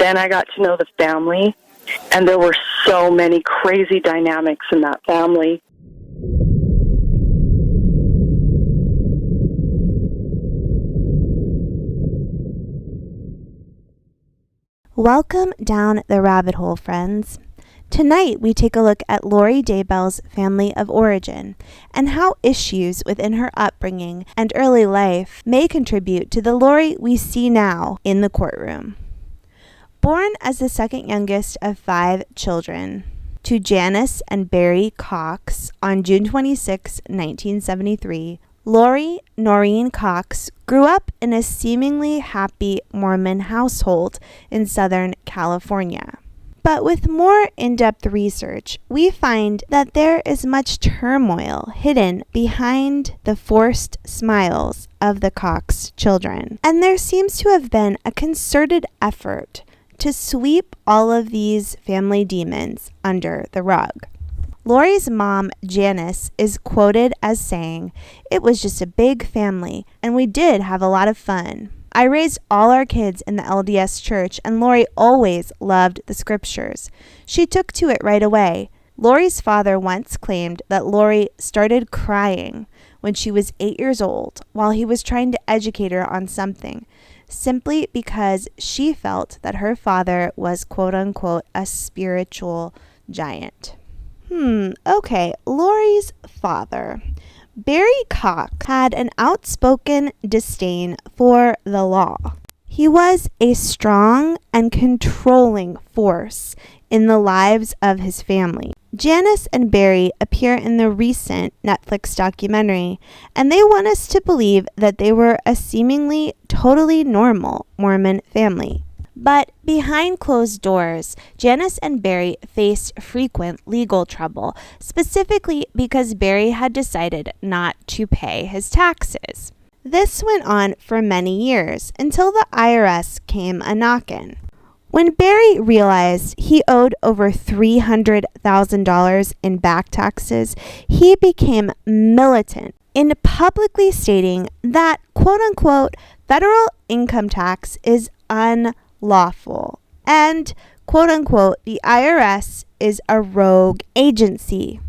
Then I got to know the family, and there were so many crazy dynamics in that family. Welcome down the rabbit hole, friends. Tonight, we take a look at Lori Daybell's family of origin and how issues within her upbringing and early life may contribute to the Lori we see now in the courtroom. Born as the second youngest of 5 children to Janice and Barry Cox on June 26, 1973, Lori Noreen Cox grew up in a seemingly happy Mormon household in Southern California. But with more in-depth research, we find that there is much turmoil hidden behind the forced smiles of the Cox children. And there seems to have been a concerted effort to sweep all of these family demons under the rug. Lori's mom, Janice, is quoted as saying, "It was just a big family, and we did have a lot of fun. I raised all our kids in the LDS church, and Lori always loved the scriptures. She took to it right away." Lori's father once claimed that Lori started crying when she was 8 years old while he was trying to educate her on something, simply because she felt that her father was quote-unquote a spiritual giant. Okay, Lori's father. Barry Cox had an outspoken disdain for the law. He was a strong and controlling force in the lives of his family. Janice and Barry appear in the recent Netflix documentary, and they want us to believe that they were a seemingly totally normal Mormon family. But behind closed doors, Janice and Barry faced frequent legal trouble, specifically because Barry had decided not to pay his taxes. This went on for many years until the IRS came a-knockin'. When Barry realized he owed over $300,000 in back taxes, he became militant in publicly stating that, quote-unquote, federal income tax is unlawful, and, quote-unquote, the IRS is a rogue agency.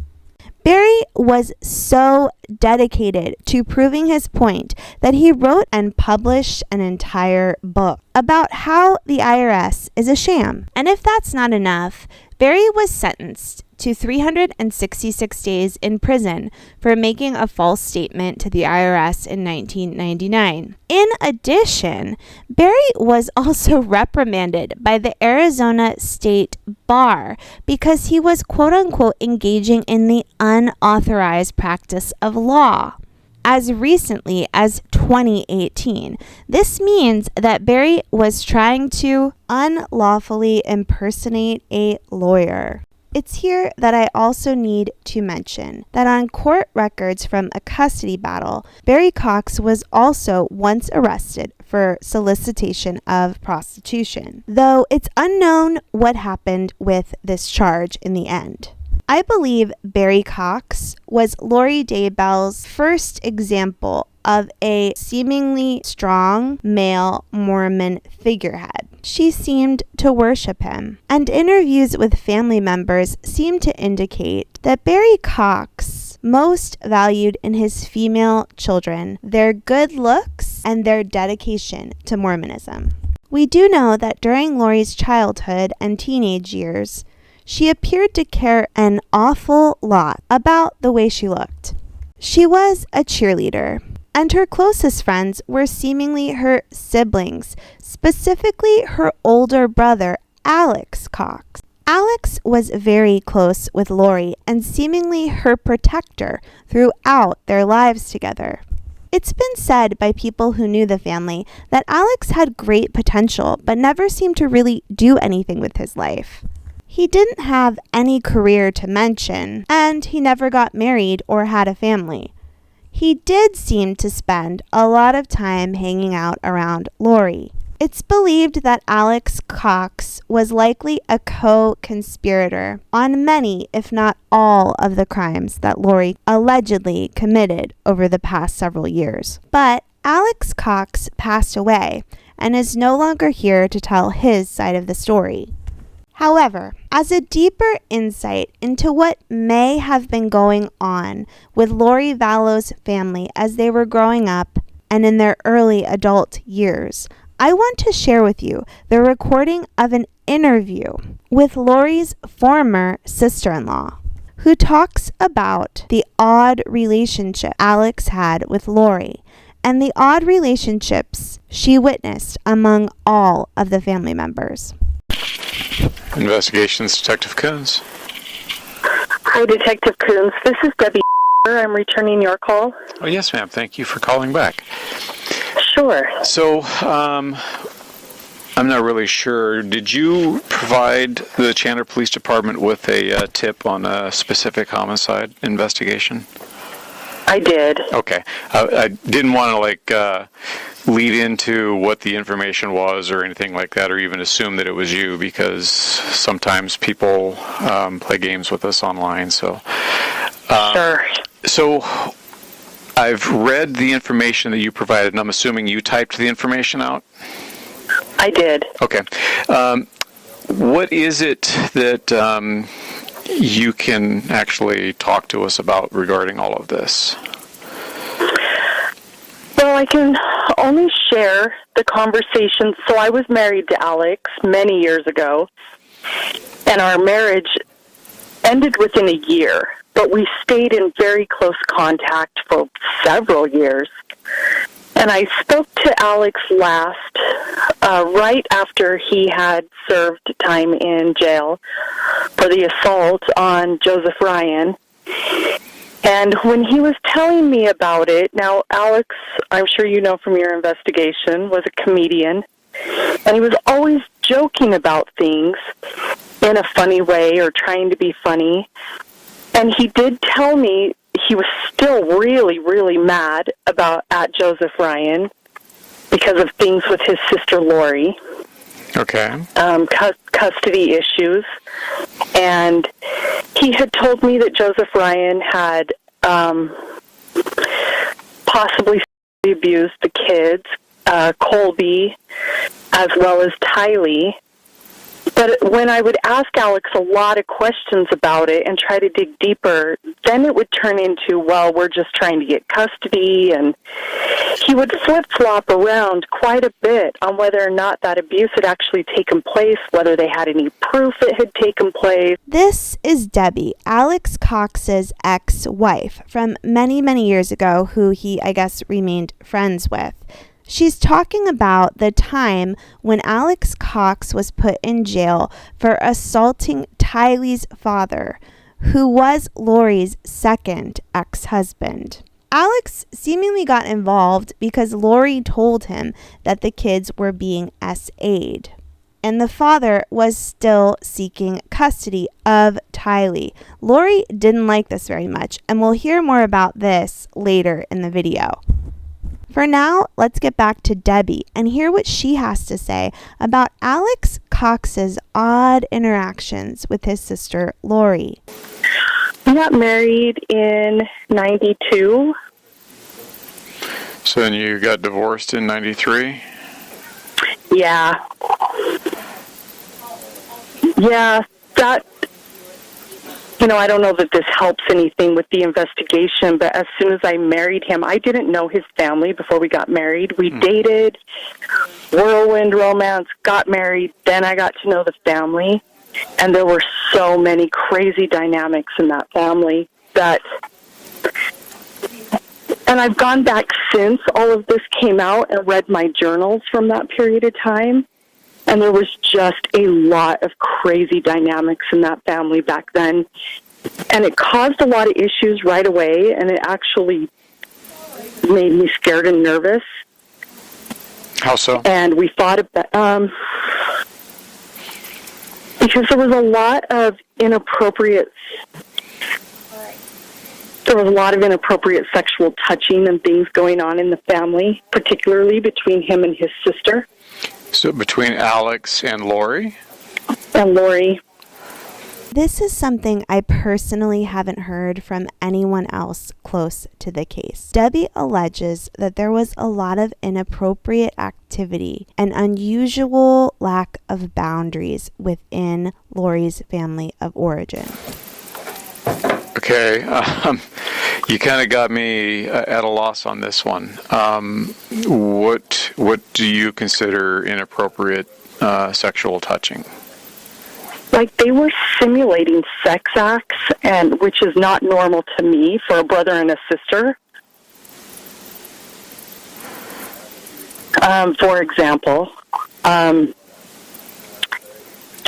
Barry was so dedicated to proving his point that he wrote and published an entire book about how the IRS is a sham. And if that's not enough, Barry was sentenced to 366 days in prison for making a false statement to the IRS in 1999. In addition, Barry was also reprimanded by the Arizona State Bar because he was quote-unquote engaging in the unauthorized practice of law. As recently as 2018. This means that Barry was trying to unlawfully impersonate a lawyer. It's here that I also need to mention that on court records from a custody battle, Barry Cox was also once arrested for solicitation of prostitution, though it's unknown what happened with this charge in the end. I believe Barry Cox was Lori Daybell's first example of a seemingly strong male Mormon figurehead. She seemed to worship him, and interviews with family members seem to indicate that Barry Cox most valued in his female children their good looks and their dedication to Mormonism. We do know that during Lori's childhood and teenage years, she appeared to care an awful lot about the way she looked. She was a cheerleader, and her closest friends were seemingly her siblings, specifically her older brother, Alex Cox. Alex was very close with Lori and seemingly her protector throughout their lives together. It's been said by people who knew the family that Alex had great potential but never seemed to really do anything with his life. He didn't have any career to mention, and he never got married or had a family. He did seem to spend a lot of time hanging out around Lori. It's believed that Alex Cox was likely a co-conspirator on many, if not all, of the crimes that Lori allegedly committed over the past several years. But Alex Cox passed away, and is no longer here to tell his side of the story. However, as a deeper insight into what may have been going on with Lori Vallow's family as they were growing up and in their early adult years, I want to share with you the recording of an interview with Lori's former sister-in-law, who talks about the odd relationship Alex had with Lori and the odd relationships she witnessed among all of the family members. Investigations Detective Coons. Hi, Detective Coons. This is Debbie. I'm returning your call. Oh, yes, ma'am. Thank you for calling back. Sure. So, I'm not really sure. Did you provide the Chandler Police Department with a tip on a specific homicide investigation? I did. Okay. I didn't want to, lead into what the information was or anything like that, or even assume that it was you, because sometimes people play games with us online. So, Sure. So, I've read the information that you provided, and I'm assuming you typed the information out? I did. Okay. What is it that you can actually talk to us about regarding all of this? Well, I can only share the conversation. So I was married to Alex many years ago, and our marriage ended within a year, but we stayed in very close contact for several years. And I spoke to Alex last, right after he had served time in jail for the assault on Joseph Ryan. And when he was telling me about it, now Alex, I'm sure you know from your investigation, was a comedian, and he was always joking about things in a funny way or trying to be funny. And he did tell me he was still really, really mad at Joseph Ryan because of things with his sister Lori. Okay. Custody issues. And he had told me that Joseph Ryan had possibly abused the kids, Colby, as well as Tylee. But when I would ask Alex a lot of questions about it and try to dig deeper, then it would turn into, well, we're just trying to get custody, and he would flip-flop around quite a bit on whether or not that abuse had actually taken place, whether they had any proof it had taken place. This is Debbie, Alex Cox's ex-wife from many, many years ago, who he, I guess, remained friends with. She's talking about the time when Alex Cox was put in jail for assaulting Tylee's father, who was Lori's second ex-husband. Alex seemingly got involved because Lori told him that the kids were being SA'd, and the father was still seeking custody of Tylee. Lori didn't like this very much, and we'll hear more about this later in the video. For now, let's get back to Debbie and hear what she has to say about Alex Cox's odd interactions with his sister, Lori. We got married in 92. So then you got divorced in 93? Yeah. Yeah, that... I don't know that this helps anything with the investigation, but as soon as I married him, I didn't know his family before we got married. We dated, whirlwind romance, got married, then I got to know the family, and there were so many crazy dynamics in that family and I've gone back since all of this came out and read my journals from that period of time, and there was just a lot of crazy dynamics in that family back then. And it caused a lot of issues right away, and it actually made me scared and nervous. How so? And we thought about... because there was a lot of inappropriate sexual touching and things going on in the family, particularly between him and his sister. So between Alex and Lori? And Lori. This is something I personally haven't heard from anyone else close to the case. Debbie alleges that there was a lot of inappropriate activity and unusual lack of boundaries within Lori's family of origin. Okay, you kind of got me at a loss on this one. What do you consider inappropriate sexual touching? Like, they were simulating sex acts, and which is not normal to me for a brother and a sister. For example,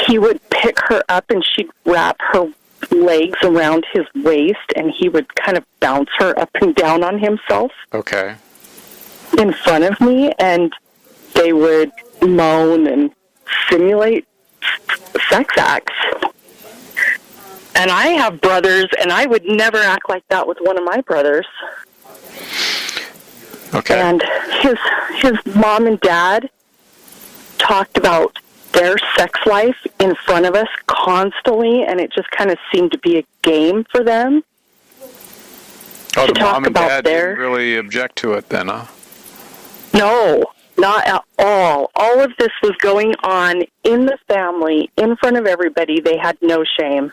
he would pick her up and she'd wrap her legs around his waist, and he would kind of bounce her up and down on himself. Okay. In front of me, and they would moan and simulate sex acts. And I have brothers, and I would never act like that with one of my brothers. Okay. And his mom and dad talked about their sex life in front of us constantly, and it just kind of seemed to be a game for them. Oh, to the talk mom and about dad didn't really object to it then, huh? No, not at all. All of this was going on in the family, in front of everybody. They had no shame.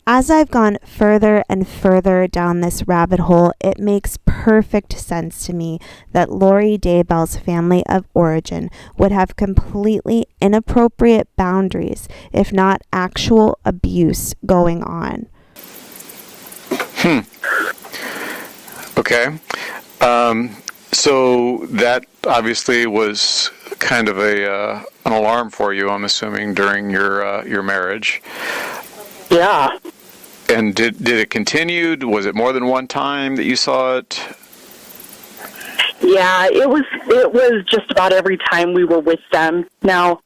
As I've gone further and further down this rabbit hole, it makes perfect sense to me that Lori Daybell's family of origin would have completely inappropriate boundaries, if not actual abuse, going on. Okay. So that obviously was kind of an alarm for you, I'm assuming, during your marriage. Yeah. And did it continue? Was it more than one time that you saw it? Yeah, it was just about every time we were with them. Now,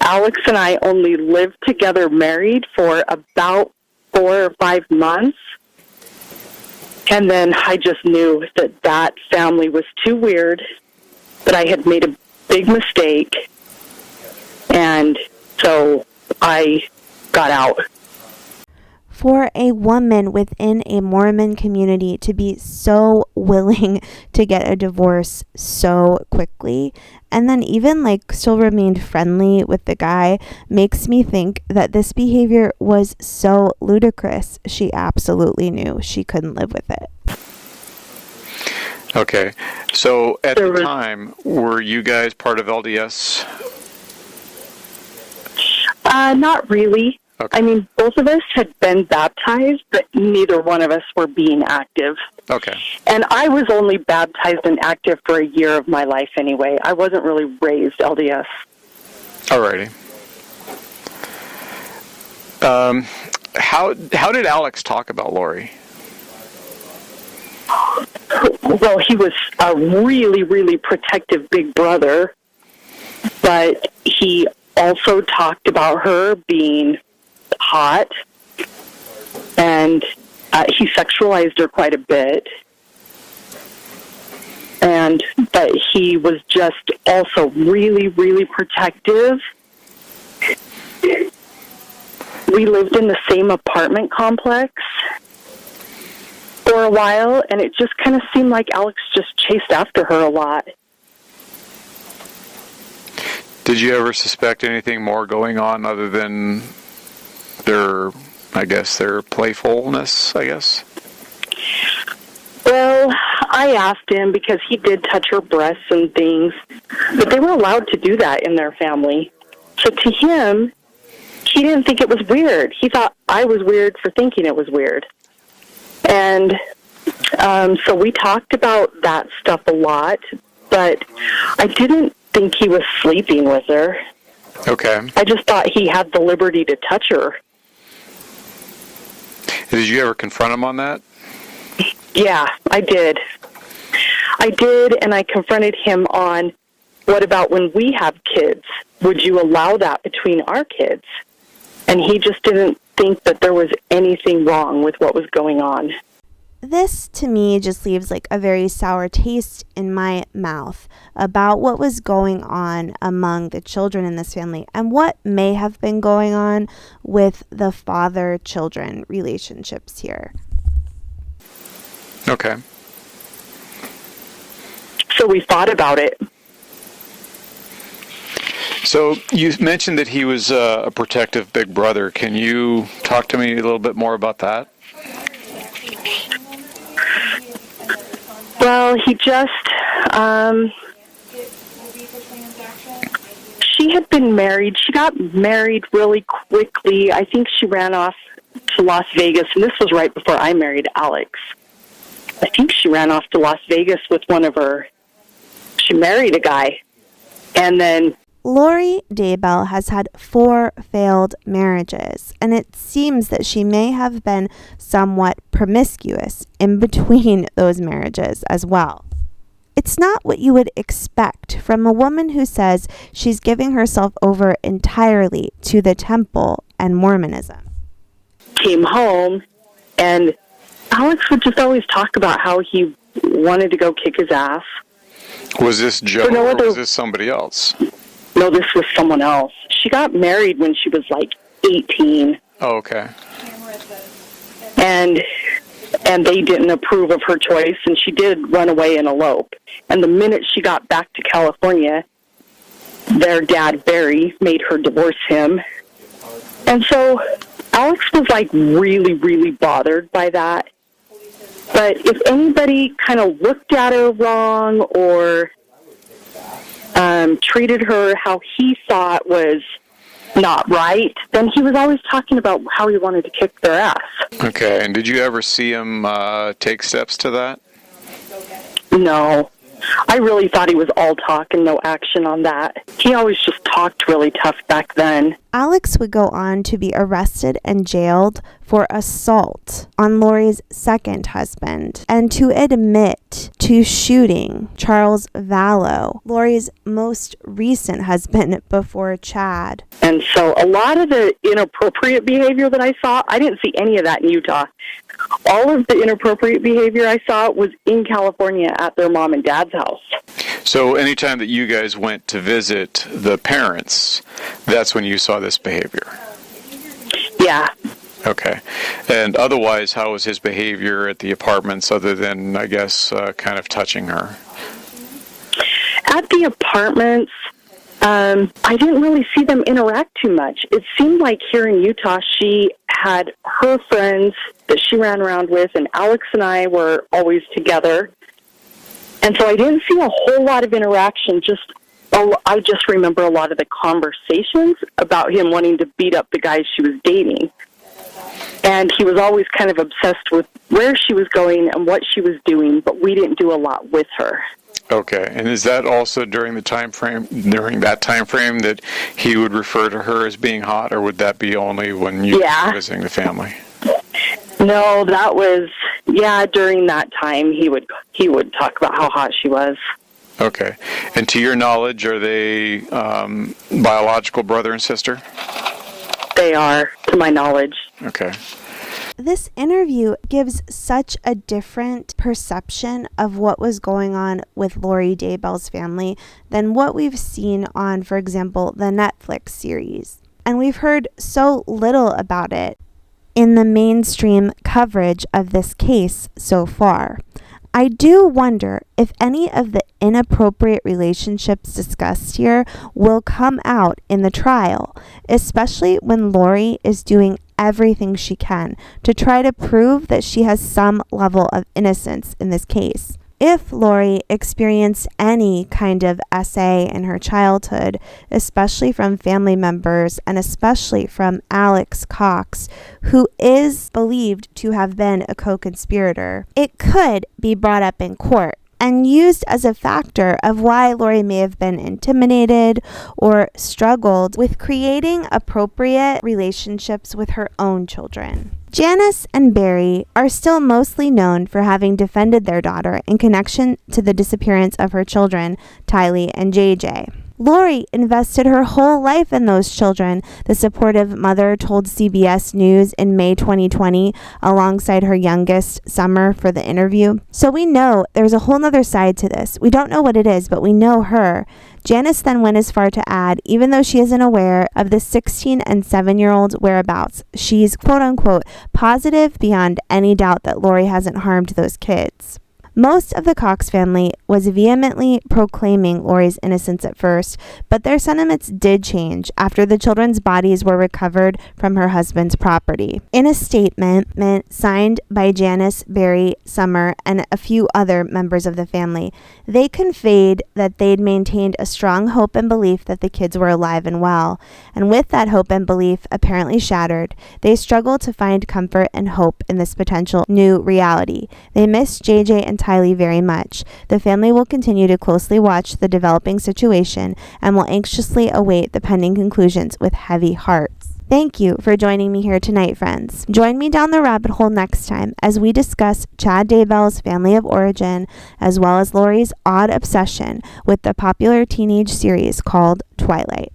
Alex and I only lived together married for about 4 or 5 months. And then I just knew that family was too weird, that I had made a big mistake. And so I got out. For a woman within a Mormon community to be so willing to get a divorce so quickly, and then even still remained friendly with the guy, makes me think that this behavior was so ludicrous. She absolutely knew she couldn't live with it. Okay. So at the time, were you guys part of LDS? Not really. Okay. I mean, both of us had been baptized, but neither one of us were being active. Okay. And I was only baptized and active for a year of my life anyway. I wasn't really raised LDS. Alrighty. How did Alex talk about Lori? Well, he was a really, really protective big brother, but he also talked about her being hot, and he sexualized her quite a bit. But he was just also really, really protective. We lived in the same apartment complex for a while, and it just kind of seemed like Alex just chased after her a lot. Did you ever suspect anything more going on other than their playfulness, I guess? Well, I asked him because he did touch her breasts and things, but they were allowed to do that in their family. So to him, he didn't think it was weird. He thought I was weird for thinking it was weird. And so we talked about that stuff a lot, but I didn't think he was sleeping with her. Okay. I just thought he had the liberty to touch her. Did you ever confront him on that? Yeah, I did. And I confronted him on, what about when we have kids? Would you allow that between our kids? And he just didn't think that there was anything wrong with what was going on. This, to me, just leaves like a very sour taste in my mouth about what was going on among the children in this family and what may have been going on with the father-children relationships here. Okay. So we thought about it. So you mentioned that he was a protective big brother. Can you talk to me a little bit more about that? Well, he just, she had been married. She got married really quickly. I think she ran off to Las Vegas, and this was right before I married Alex. I think she ran off to Las Vegas with she married a guy, and then Lori Daybell has had 4 failed marriages, and it seems that she may have been somewhat promiscuous in between those marriages as well. It's not what you would expect from a woman who says she's giving herself over entirely to the temple and Mormonism. came home, and Alex would just always talk about how he wanted to go kick his ass. Was this Joe or was this somebody else? No, this was someone else. She got married when she was like 18. Oh, okay. And they didn't approve of her choice, and she did run away and elope. And the minute she got back to California, their dad, Barry, made her divorce him. And so Alex was like really, really bothered by that. But if anybody kind of looked at her wrong or treated her how he thought was not right, then he was always talking about how he wanted to kick their ass. Okay, and did you ever see him take steps to that? No. I really thought he was all talk and no action on that. He always just talked really tough back then. Alex would go on to be arrested and jailed for assault on Lori's second husband and to admit to shooting Charles Vallow, Lori's most recent husband before Chad. And so a lot of the inappropriate behavior that I saw, I didn't see any of that in Utah. All of the inappropriate behavior I saw was in California at their mom and dad's house. So anytime that you guys went to visit the parents, that's when you saw this behavior? Yeah. Okay. And otherwise, how was his behavior at the apartments other than, I guess, kind of touching her? At the apartments, I didn't really see them interact too much. It seemed like here in Utah, she had her friends that she ran around with, and Alex and I were always together. And so I didn't see a whole lot of interaction. I just remember a lot of the conversations about him wanting to beat up the guys she was dating. And he was always kind of obsessed with where she was going and what she was doing, but we didn't do a lot with her. Okay, and is that also during that time frame that he would refer to her as being hot, or would that be only when you were visiting the family? No, that was during that time he would talk about how hot she was. Okay, and to your knowledge, are they biological brother and sister? They are, to my knowledge. Okay. This interview gives such a different perception of what was going on with Lori Daybell's family than what we've seen on, for example, the Netflix series. And we've heard so little about it in the mainstream coverage of this case so far. I do wonder if any of the inappropriate relationships discussed here will come out in the trial, especially when Lori is doing everything she can to try to prove that she has some level of innocence in this case. If Lori experienced any kind of SA in her childhood, especially from family members and especially from Alex Cox, who is believed to have been a co-conspirator, it could be brought up in court and used as a factor of why Lori may have been intimidated or struggled with creating appropriate relationships with her own children. Janice and Barry are still mostly known for having defended their daughter in connection to the disappearance of her children, Tylee and JJ. Lori invested her whole life in those children, the supportive mother told CBS News in May 2020 alongside her youngest, Summer, for the interview. So we know there's a whole nother side to this. We don't know what it is, but we know her. Janice then went as far to add, even though she isn't aware of the 16 and 7-year-old's whereabouts, she's quote-unquote positive beyond any doubt that Lori hasn't harmed those kids. Most of the Cox family was vehemently proclaiming Lori's innocence at first, but their sentiments did change after the children's bodies were recovered from her husband's property. In a statement signed by Janice, Barry, Summer, and a few other members of the family, they conveyed that they'd maintained a strong hope and belief that the kids were alive and well, and with that hope and belief apparently shattered, they struggled to find comfort and hope in this potential new reality. They missed JJ and Tylee very much. The family will continue to closely watch the developing situation and will anxiously await the pending conclusions with heavy hearts. Thank you for joining me here tonight, friends. Join me down the rabbit hole next time as we discuss Chad Daybell's family of origin, as well as Lori's odd obsession with the popular teenage series called Twilight.